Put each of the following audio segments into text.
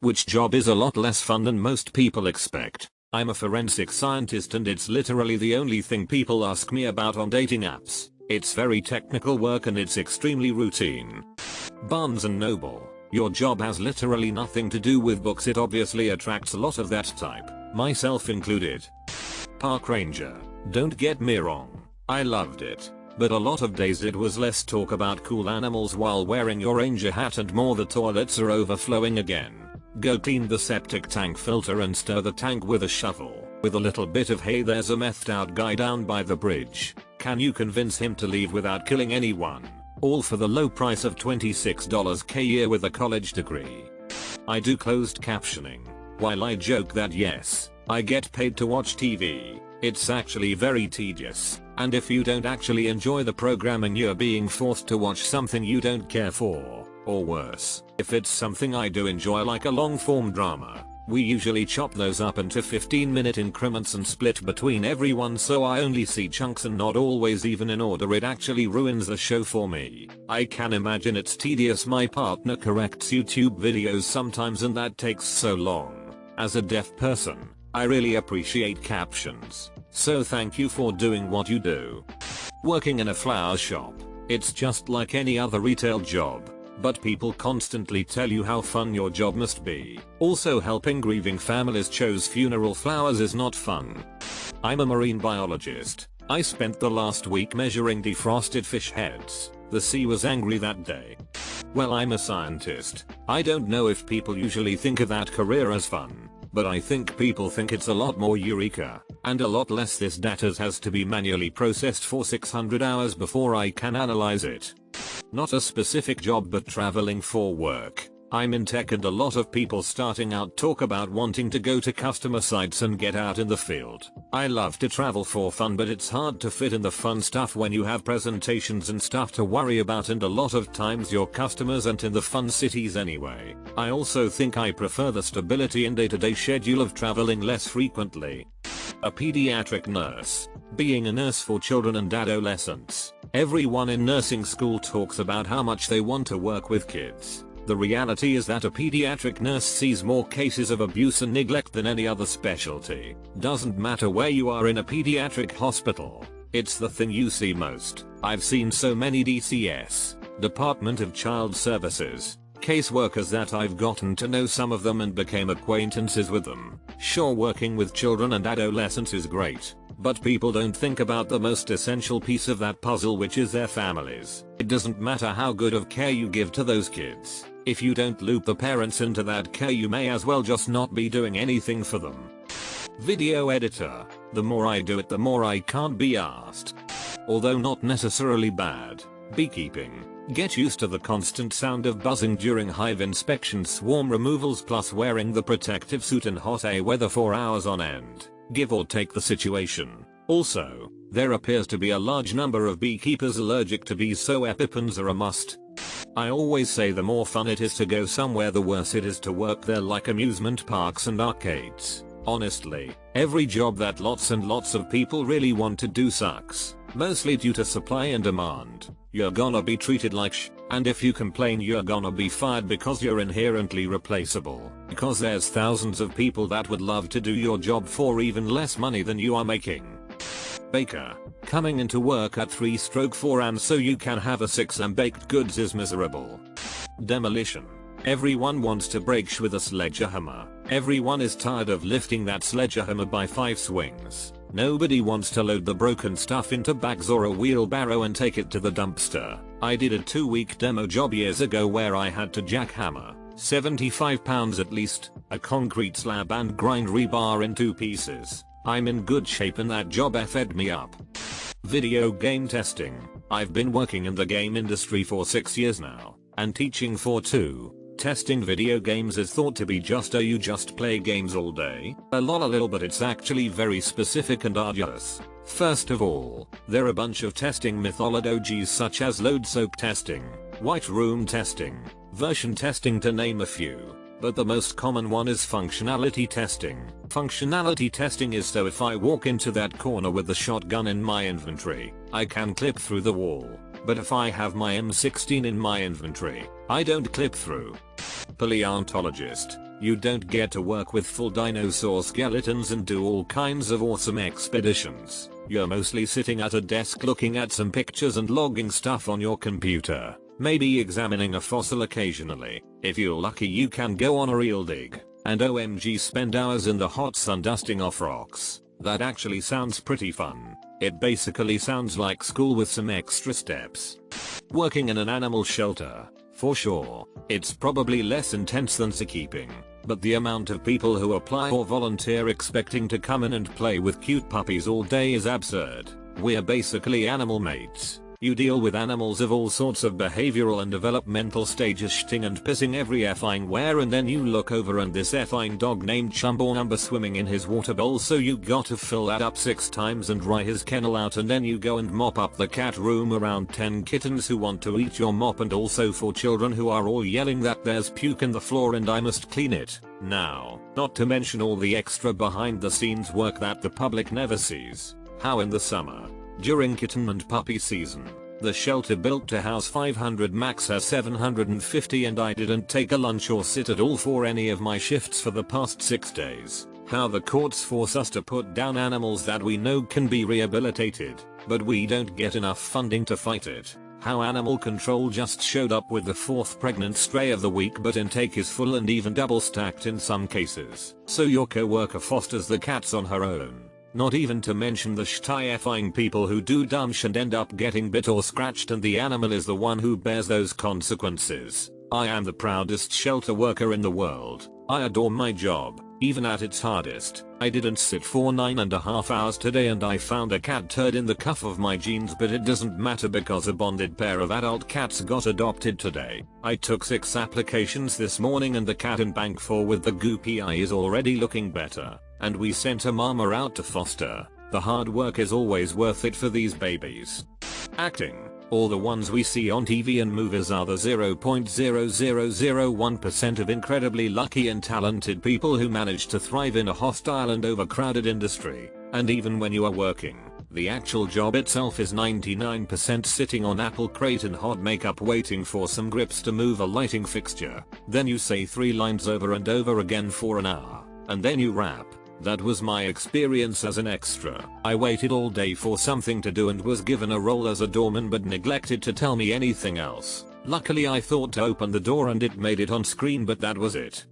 which job is a lot less fun than most people expect. I'm a forensic scientist and it's literally the only thing people ask me about on dating apps. It's very technical work and it's extremely routine. Barnes & Noble. Your job has literally nothing to do with books. It obviously attracts a lot of that type, myself included. Park ranger. Don't get me wrong, I loved it. But a lot of days it was less talk about cool animals while wearing your ranger hat and more the toilets are overflowing again. Go clean the septic tank filter and stir the tank with a shovel. With a little bit of hey, there's a methed out guy down by the bridge. Can you convince him to leave without killing anyone? All for the low price of $26 a year with a college degree. I do closed captioning. While I joke that yes, I get paid to watch TV, it's actually very tedious. And if you don't actually enjoy the programming, you're being forced to watch something you don't care for. Or worse, if it's something I do enjoy like a long form drama, we usually chop those up into 15-minute increments and split between everyone, so I only see chunks and not always even in order. It actually ruins the show for me. I can imagine it's tedious. My partner corrects YouTube videos sometimes and that takes so long. As a deaf person, I really appreciate captions. So thank you for doing what you do. Working in a flower shop. It's just like any other retail job, but people constantly tell you how fun your job must be. Also, helping grieving families choose funeral flowers is not fun. I'm a marine biologist. I spent the last week measuring defrosted fish heads. The sea was angry that day. Well, I'm a scientist. I don't know if people usually think of that career as fun, but I think people think it's a lot more eureka, and a lot less this data has to be manually processed for 600 hours before I can analyze it. Not a specific job but traveling for work. I'm in tech and a lot of people starting out talk about wanting to go to customer sites and get out in the field. I love to travel for fun, but it's hard to fit in the fun stuff when you have presentations and stuff to worry about, and a lot of times your customers aren't in the fun cities anyway. I also think I prefer the stability and day-to-day schedule of traveling less frequently. A pediatric nurse. Being a nurse for children and adolescents. Everyone in nursing school talks about how much they want to work with kids. The reality is that a pediatric nurse sees more cases of abuse and neglect than any other specialty. Doesn't matter where you are in a pediatric hospital, it's the thing you see most. I've seen so many DCS, Department of Child Services, caseworkers that I've gotten to know some of them and became acquaintances with them. Sure, working with children and adolescents is great, but people don't think about the most essential piece of that puzzle, which is their families. It doesn't matter how good of care you give to those kids. If you don't loop the parents into that care, you may as well just not be doing anything for them. Video editor. The more I do it, the more I can't be asked. Although not necessarily bad. Beekeeping. Get used to the constant sound of buzzing during hive inspections, swarm removals, plus wearing the protective suit in hot air weather for hours on end. Give or take the situation. Also, there appears to be a large number of beekeepers allergic to bees, so EpiPens are a must. I always say the more fun it is to go somewhere, the worse it is to work there, like amusement parks and arcades. Honestly, every job that lots and lots of people really want to do sucks, mostly due to supply and demand. You're gonna be treated like sh*, and if you complain you're gonna be fired because you're inherently replaceable. Because there's thousands of people that would love to do your job for even less money than you are making. Baker. Coming into work at 3/4 am so you can have a 6 am baked goods is miserable. Demolition. Everyone wants to break sh with a sledgehammer. Everyone is tired of lifting that sledgehammer by 5 swings. Nobody wants to load the broken stuff into bags or a wheelbarrow and take it to the dumpster. I did a 2-week demo job years ago where I had to jackhammer, 75 pounds at least, a concrete slab and grind rebar in 2 pieces. I'm in good shape and that job fed me up. Video game testing. I've been working in the game industry for 6 years now, and teaching for 2. Testing video games is thought to be just you just play games all day. A little, but it's actually very specific and arduous. First of all, there are a bunch of testing methodologies such as load soak testing, white room testing, version testing, to name a few. But the most common one is functionality testing. Functionality testing is so if I walk into that corner with the shotgun in my inventory, I can clip through the wall. But if I have my M16 in my inventory, I don't clip through. Paleontologist. You don't get to work with full dinosaur skeletons and do all kinds of awesome expeditions. You're mostly sitting at a desk looking at some pictures and logging stuff on your computer. Maybe examining a fossil occasionally. If you're lucky you can go on a real dig. And OMG spend hours in the hot sun dusting off rocks. That actually sounds pretty fun. It basically sounds like school with some extra steps. Working in an animal shelter. For sure. It's probably less intense than zookeeping. But the amount of people who apply or volunteer expecting to come in and play with cute puppies all day is absurd. We're basically animal mates. You deal with animals of all sorts of behavioral and developmental stages shitting and pissing every effing where, and then you look over and this effing dog named Chumbawamba swimming in his water bowl, so you gotta fill that up 6 times and dry his kennel out, and then you go and mop up the cat room around 10 kittens who want to eat your mop, and also 4 children who are all yelling that there's puke in the floor and I must clean it. Now, not to mention all the extra behind the scenes work that the public never sees. How in the summer, during kitten and puppy season, the shelter built to house 500 max has 750, and I didn't take a lunch or sit at all for any of my shifts for the past 6 days. How the courts force us to put down animals that we know can be rehabilitated, but we don't get enough funding to fight it. How animal control just showed up with the 4th pregnant stray of the week, but intake is full and even double stacked in some cases. So your co-worker fosters the cats on her own. Not even to mention the shitty-effing people who do dumb shit and end up getting bit or scratched, and the animal is the one who bears those consequences. I am the proudest shelter worker in the world. I adore my job, even at its hardest. I didn't sit for 9.5 hours today and I found a cat turd in the cuff of my jeans, but it doesn't matter because a bonded pair of adult cats got adopted today. I took 6 applications this morning and the cat in bank 4 with the goopy eye is already looking better. And we sent a mama out to foster. The hard work is always worth it for these babies. Acting. All the ones we see on TV and movies are the 0.0001% of incredibly lucky and talented people who manage to thrive in a hostile and overcrowded industry. And even when you are working, the actual job itself is 99% sitting on apple crate and hot makeup waiting for some grips to move a lighting fixture. Then you say 3 lines over and over again for an hour. And then you rap. That was my experience as an extra. I waited all day for something to do and was given a role as a doorman but neglected to tell me anything else. Luckily I thought to open the door and it made it on screen, but that was it.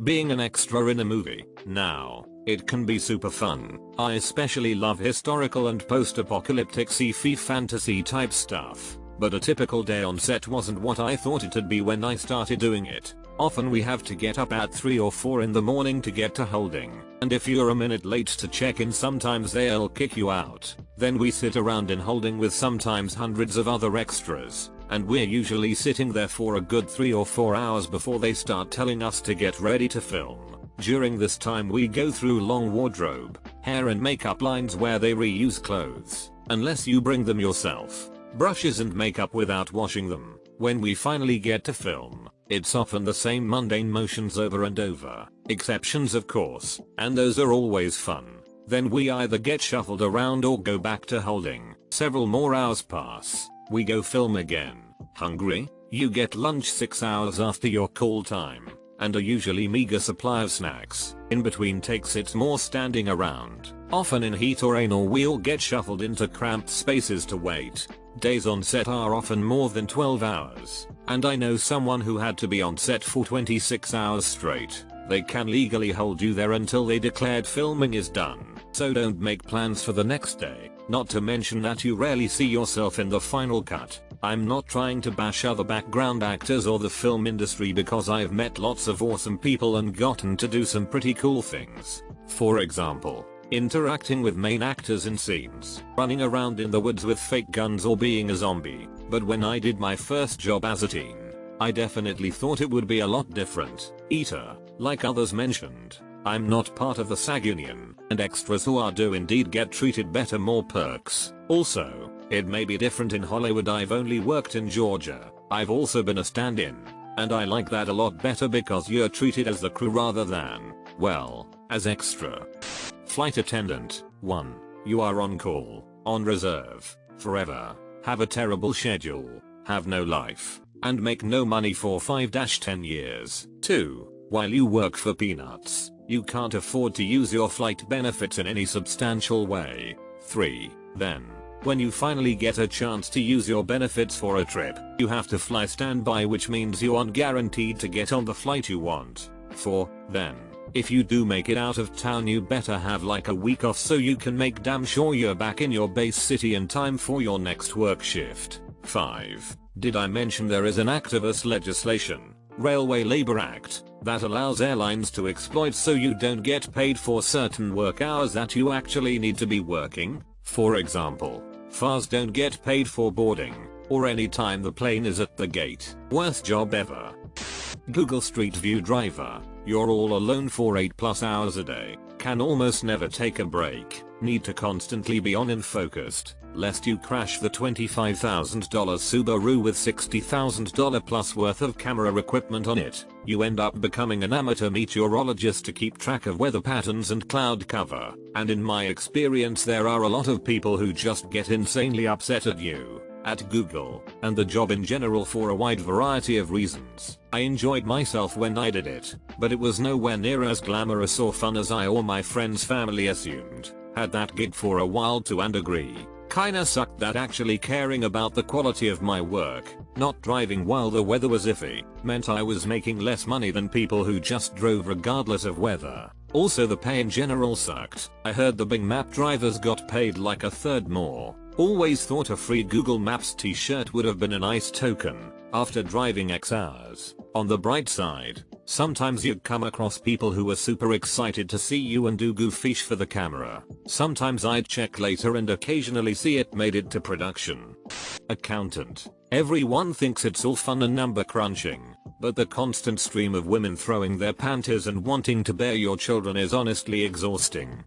Being an extra in a movie. Now, it can be super fun. I especially love historical and post-apocalyptic sci-fi fantasy type stuff. But a typical day on set wasn't what I thought it'd be when I started doing it. Often we have to get up at 3 or 4 in the morning to get to holding, and if you're a minute late to check in sometimes they'll kick you out. Then we sit around in holding with sometimes hundreds of other extras, and we're usually sitting there for a good 3 or 4 hours before they start telling us to get ready to film. During this time we go through long wardrobe, hair and makeup lines where they reuse clothes, unless you bring them yourself, brushes and makeup without washing them. When we finally get to film, it's often the same mundane motions over and over. Exceptions of course, and those are always fun. Then we either get shuffled around or go back to holding. Several more hours pass. We go film again. Hungry? You get lunch 6 hours after your call time, and a usually meager supply of snacks. In between takes it's more standing around, often in heat or rain, or we'll get shuffled into cramped spaces to wait. Days on set are often more than 12 hours, and I know someone who had to be on set for 26 hours straight. They can legally hold you there until they declared filming is done, so don't make plans for the next day. Not to mention that you rarely see yourself in the final cut. I'm not trying to bash other background actors or the film industry because I've met lots of awesome people and gotten to do some pretty cool things. For example, interacting with main actors in scenes, running around in the woods with fake guns or being a zombie. But when I did my first job as a teen, I definitely thought it would be a lot different. Eater, like others mentioned, I'm not part of the SAG union, and extras who are do indeed get treated better, more perks. Also, it may be different in Hollywood. I've only worked in Georgia. I've also been a stand-in, and I like that a lot better because you're treated as the crew rather than, well, as extra. Flight attendant. 1. You are on call, on reserve, forever, have a terrible schedule, have no life, and make no money for 5-10 years. 2. while you work for peanuts, you can't afford to use your flight benefits in any substantial way. 3. Then, when you finally get a chance to use your benefits for a trip, you have to fly standby, which means you aren't guaranteed to get on the flight you want. 4. Then, if you do make it out of town, you better have like a week off so you can make damn sure you're back in your base city in time for your next work shift. 5. Did I mention there is an activist legislation, Railway Labor Act, that allows airlines to exploit so you don't get paid for certain work hours that you actually need to be working? For example, FARs don't get paid for boarding, or any time the plane is at the gate. Worst job ever. Google Street View driver. You're all alone for 8+ hours a day, can almost never take a break, need to constantly be on and focused, lest you crash the $25,000 Subaru with $60,000 plus worth of camera equipment on it. You end up becoming an amateur meteorologist to keep track of weather patterns and cloud cover, and in my experience there are a lot of people who just get insanely upset at you, at Google, and the job in general for a wide variety of reasons. I enjoyed myself when I did it, but it was nowhere near as glamorous or fun as I or my friend's family assumed. Had that gig for a while too and agree. Kinda sucked that actually caring about the quality of my work, not driving while the weather was iffy, meant I was making less money than people who just drove regardless of weather. Also the pay in general sucked. I heard the Bing Map drivers got paid like a third more. Always thought a free Google Maps t-shirt would have been a nice token, after driving X hours. On the bright side, sometimes you'd come across people who were super excited to see you and do goofish for the camera. Sometimes I'd check later and occasionally see it made it to production. Accountant. Everyone thinks it's all fun and number crunching, but the constant stream of women throwing their panties and wanting to bear your children is honestly exhausting.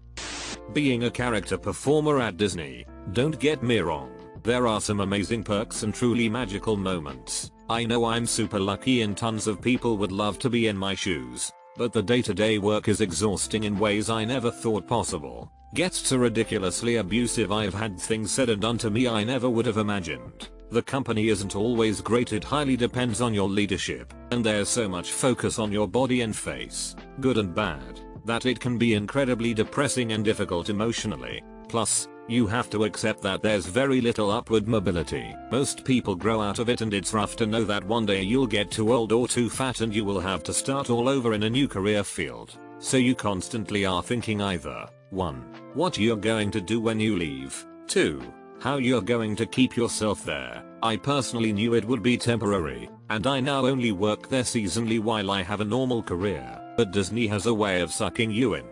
Being a character performer at Disney. Don't get me wrong, there are some amazing perks and truly magical moments. I know I'm super lucky and tons of people would love to be in my shoes, but the day-to-day work is exhausting in ways I never thought possible. Gets so ridiculously abusive. I've had things said and done to me I never would have imagined. The company isn't always great, it highly depends on your leadership, and there's so much focus on your body and face, good and bad, that it can be incredibly depressing and difficult emotionally. Plus, you have to accept that there's very little upward mobility. Most people grow out of it, and it's rough to know that one day you'll get too old or too fat and you will have to start all over in a new career field. So you constantly are thinking either 1. What you're going to do when you leave, 2. How you're going to keep yourself there. I personally knew it would be temporary, and I now only work there seasonally while I have a normal career, but Disney has a way of sucking you in.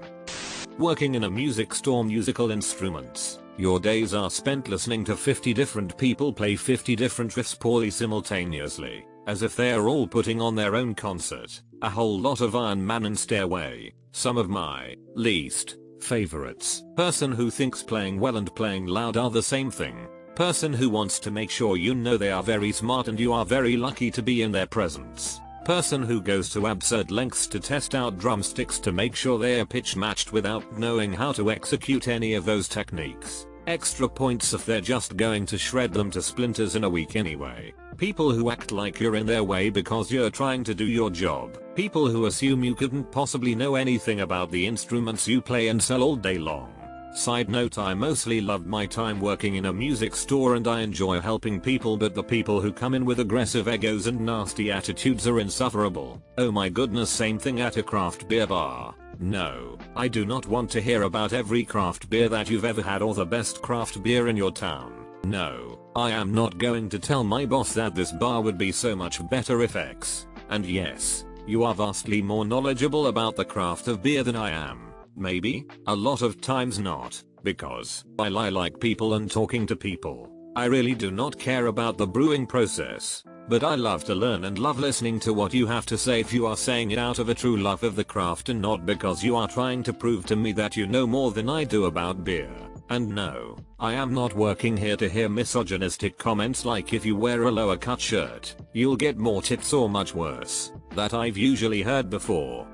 Working in a music store. Musical instruments. Your days are spent listening to 50 different people play 50 different riffs poorly simultaneously, as if they are all putting on their own concert. A whole lot of Iron Man and Stairway. Some of my least favorites. Person who thinks playing well and playing loud are the same thing. Person who wants to make sure you know they are very smart and you are very lucky to be in their presence. Person who goes to absurd lengths to test out drumsticks to make sure they are pitch matched without knowing how to execute any of those techniques. Extra points if they're just going to shred them to splinters in a week anyway. People who act like you're in their way because you're trying to do your job. People who assume you couldn't possibly know anything about the instruments you play and sell all day long. Side note, I mostly loved my time working in a music store and I enjoy helping people, but the people who come in with aggressive egos and nasty attitudes are insufferable. Oh my goodness, same thing at a craft beer bar. No, I do not want to hear about every craft beer that you've ever had or the best craft beer in your town. No, I am not going to tell my boss that this bar would be so much better if X. And yes, you are vastly more knowledgeable about the craft of beer than I am. Maybe, a lot of times not, because while I like people and talking to people, I really do not care about the brewing process. But I love to learn and love listening to what you have to say if you are saying it out of a true love of the craft and not because you are trying to prove to me that you know more than I do about beer. And no, I am not working here to hear misogynistic comments like if you wear a lower cut shirt, you'll get more tits or much worse, that I've usually heard before.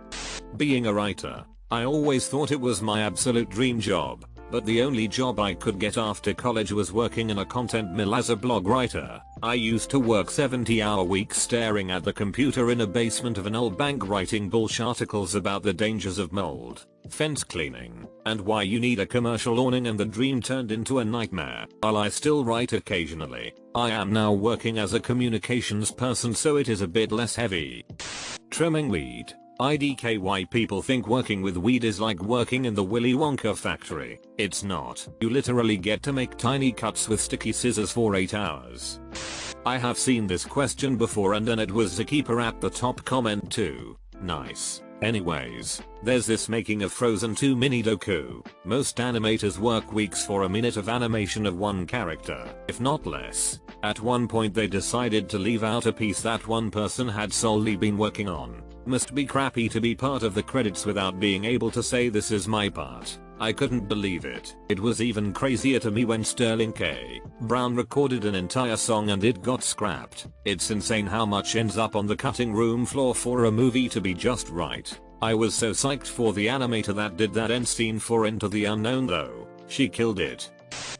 Being a writer. I always thought it was my absolute dream job, but the only job I could get after college was working in a content mill as a blog writer. I used to work 70-hour weeks staring at the computer in a basement of an old bank writing bullshit articles about the dangers of mold, fence cleaning, and why you need a commercial awning, and the dream turned into a nightmare. While I still write occasionally, I am now working as a communications person, so it is a bit less heavy. Trimming weed. IDKY people think working with weed is like working in the Willy Wonka factory. It's not. You literally get to make tiny cuts with sticky scissors for 8 hours. I have seen this question before, and then it was the keeper at the top comment too. Nice. Anyways, there's this making of Frozen 2 mini doku. Most animators work weeks for a minute of animation of one character, if not less. At one point they decided to leave out a piece that one person had solely been working on. Must be crappy to be part of the credits without being able to say this is my part. I couldn't believe it. It was even crazier to me when Sterling K. Brown recorded an entire song and it got scrapped. It's insane how much ends up on the cutting room floor for a movie to be just right. I was so psyched for the animator that did that end scene for Into the Unknown though. She killed it.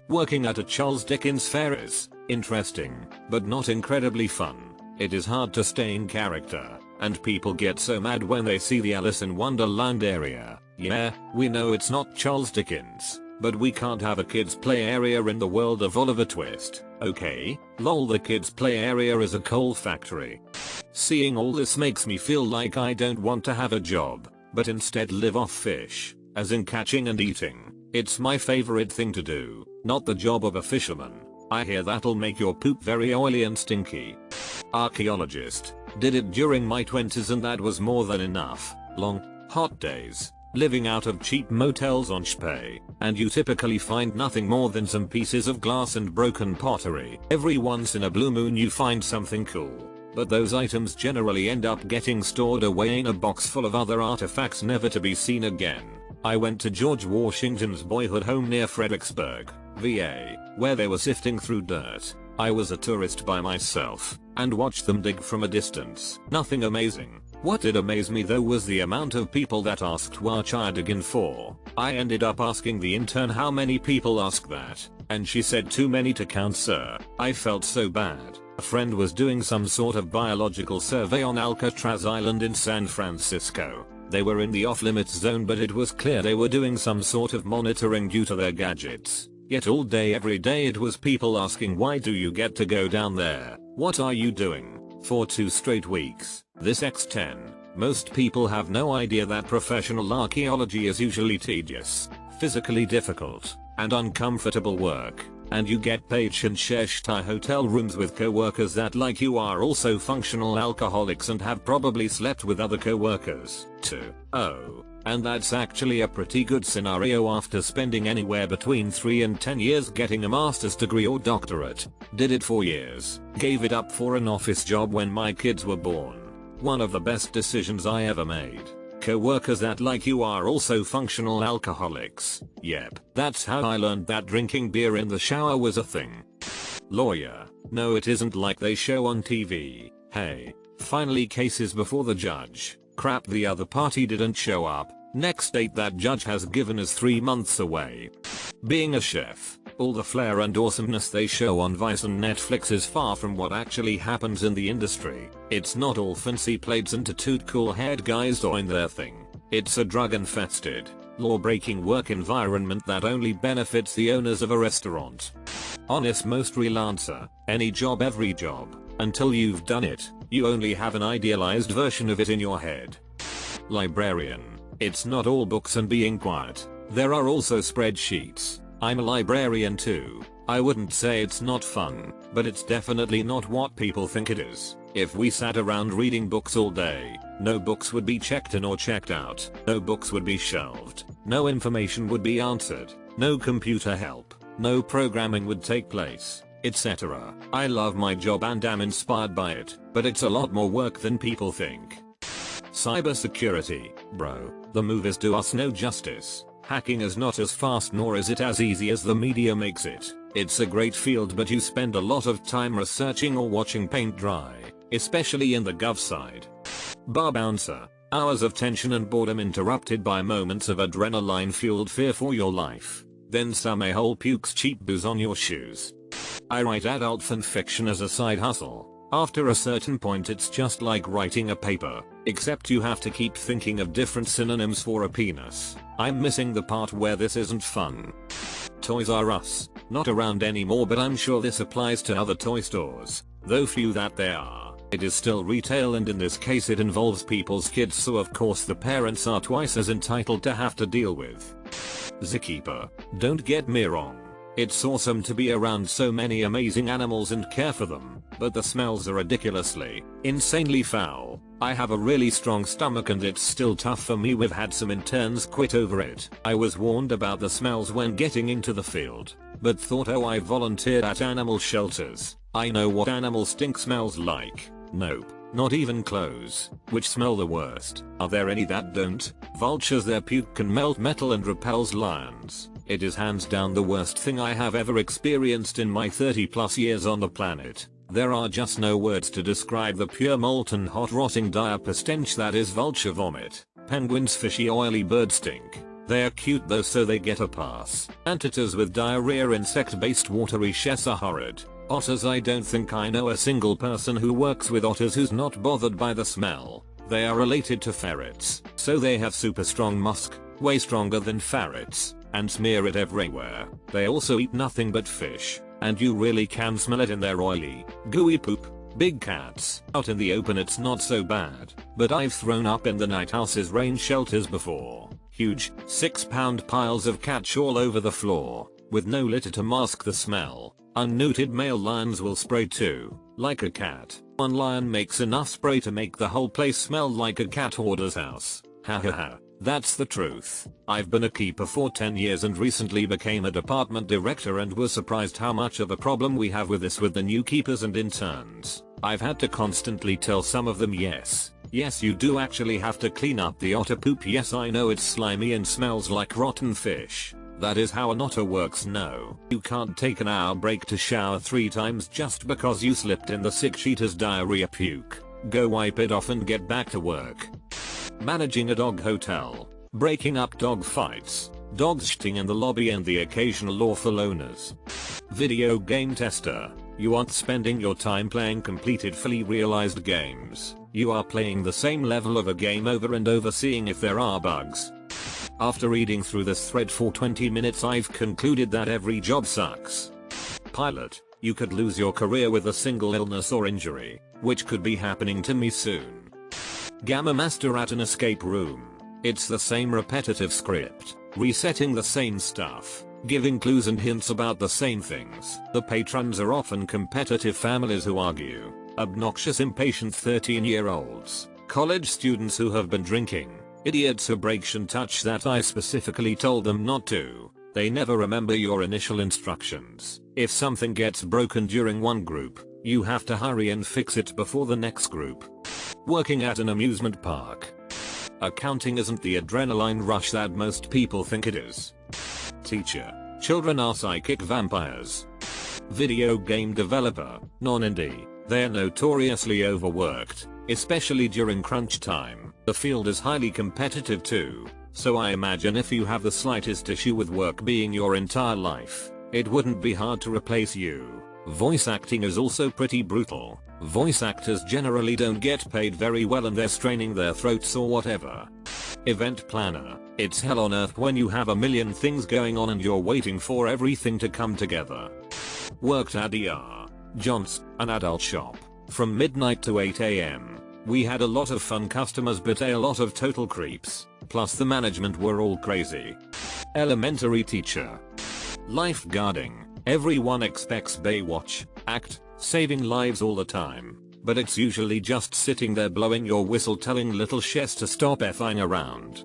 Working at a Charles Dickens fair is interesting, but not incredibly fun. It is hard to stay in character, and people get so mad when they see the Alice in Wonderland area. Yeah, we know it's not Charles Dickens, but we can't have a kids play area in the world of Oliver Twist, okay? Lol, the kids play area is a coal factory. Seeing all this makes me feel like I don't want to have a job, but instead live off fish, as in catching and eating. It's my favorite thing to do, not the job of a fisherman. I hear that'll make your poop very oily and stinky. Archaeologist. Did it during my 20s and that was more than enough. Long, hot days, living out of cheap motels on Shpay, and you typically find nothing more than some pieces of glass and broken pottery. Every once in a blue moon you find something cool, but those items generally end up getting stored away in a box full of other artifacts never to be seen again. I went to George Washington's boyhood home near Fredericksburg, VA, where they were sifting through dirt. I was a tourist by myself, and watched them dig from a distance. Nothing amazing. What did amaze me though was the amount of people that asked what are digging for. I ended up asking the intern how many people ask that, and she said too many to count, sir. I felt so bad. A friend was doing some sort of biological survey on Alcatraz Island in San Francisco. They were in the off-limits zone, but it was clear they were doing some sort of monitoring due to their gadgets. Yet all day every day it was people asking, why do you get to go down there? What are you doing? For 2 straight weeks. This X10. Most people have no idea that professional archaeology is usually tedious, physically difficult, and uncomfortable work. And you get paid and share shitty hotel rooms with co-workers that like you are also functional alcoholics and have probably slept with other co-workers too. Oh. And that's actually a pretty good scenario after spending anywhere between 3 and 10 years getting a master's degree or doctorate. Did it for years. Gave it up for an office job when my kids were born. One of the best decisions I ever made. Co-workers that like you are also functional alcoholics. Yep, that's how I learned that drinking beer in the shower was a thing. Lawyer. No, it isn't like they show on TV. Hey, finally cases before the judge. Crap, the other party didn't show up. Next date that judge has given us 3 months away. Being a chef. All the flair and awesomeness they show on Vice and Netflix is far from what actually happens in the industry. It's not all fancy plates and tattooed cool haired guys doing their thing. It's a drug infested, law-breaking work environment that only benefits the owners of a restaurant. Honest, most real answer. Any job, every job. Until you've done it, you only have an idealized version of it in your head. Librarian. It's not all books and being quiet. There are also spreadsheets. I'm a librarian too. I wouldn't say it's not fun, but it's definitely not what people think it is. If we sat around reading books all day, no books would be checked in or checked out, no books would be shelved, no information would be answered, no computer help, no programming would take place, etc. I love my job and am inspired by it, but it's a lot more work than people think. Cybersecurity, bro, the movies do us no justice. Hacking is not as fast nor is it as easy as the media makes it. It's a great field, but you spend a lot of time researching or watching paint dry, especially in the gov side. Bar bouncer. Hours of tension and boredom interrupted by moments of adrenaline fueled fear for your life. Then some a-hole pukes cheap booze on your shoes. I write adult fanfiction as a side hustle. After a certain point it's just like writing a paper, except you have to keep thinking of different synonyms for a penis. I'm missing the part where this isn't fun. Toys R Us, not around anymore, but I'm sure this applies to other toy stores, though few that there are. It is still retail, and in this case it involves people's kids, so of course the parents are twice as entitled to have to deal with. Zookeeper, don't get me wrong. It's awesome to be around so many amazing animals and care for them, but the smells are ridiculously, insanely foul. I have a really strong stomach and it's still tough for me. We've had some interns quit over it. I was warned about the smells when getting into the field, but thought, oh, I volunteered at animal shelters, I know what animal stink smells like. Nope, not even clothes, which smell the worst. Are there any that don't? Vultures, their puke can melt metal and repels lions. It is hands down the worst thing I have ever experienced in my 30+ years on the planet. There are just no words to describe the pure molten hot rotting diaper stench that is vulture vomit. Penguins fishy oily bird stink. They are cute though, so they get a pass. Anteaters with diarrhea insect based watery shes are horrid. Otters, I don't think I know a single person who works with otters who's not bothered by the smell. They are related to ferrets, so they have super strong musk, way stronger than ferrets, and smear it everywhere. They also eat nothing but fish, and you really can smell it in their oily, gooey poop. Big cats. Out in the open it's not so bad, but I've thrown up in the night houses rain shelters before. Huge, 6-pound piles of catch all over the floor, with no litter to mask the smell. Unneutered male lions will spray too, like a cat. One lion makes enough spray to make the whole place smell like a cat hoarder's house. Ha ha ha. That's the truth. I've been a keeper for 10 years and recently became a department director and was surprised how much of a problem we have with this with the new keepers and interns. I've had to constantly tell some of them, yes, you do actually have to clean up the otter poop. Yes, I know it's slimy and smells like rotten fish. That is how an otter works. No, you can't take an hour break to shower 3 times just because you slipped in the sick cheater's diarrhea puke. Go wipe it off and get back to work. Managing a dog hotel, breaking up dog fights, dogs shitting in the lobby and the occasional lawful owners. Video game tester, you aren't spending your time playing completed fully realized games. You are playing the same level of a game over and over, seeing if there are bugs. After reading through this thread for 20 minutes I've concluded that every job sucks. Pilot, you could lose your career with a single illness or injury, which could be happening to me soon. Gamma Master at an escape room. It's the same repetitive script, resetting the same stuff, giving clues and hints about the same things. The patrons are often competitive families who argue, obnoxious impatient 13-year-olds, college students who have been drinking, idiots who break and touch that I specifically told them not to. They never remember your initial instructions. If something gets broken during one group, you have to hurry and fix it before the next group. Working at an amusement park. Accounting isn't the adrenaline rush that most people think it is. Teacher, children are psychic vampires. Video game developer, non-indie, they're notoriously overworked, especially during crunch time. The field is highly competitive too, so I imagine if you have the slightest issue with work being your entire life, it wouldn't be hard to replace you. Voice acting is also pretty brutal. Voice actors generally don't get paid very well and they're straining their throats or whatever. Event planner, it's hell on earth when you have a million things going on and you're waiting for everything to come together. Worked at John's, an adult shop, from midnight to 8 AM. We had a lot of fun customers but a lot of total creeps, plus the management were all crazy. Elementary teacher. Lifeguarding, everyone expects Baywatch, act, saving lives all the time, but it's usually just sitting there blowing your whistle telling little Chess to stop effing around.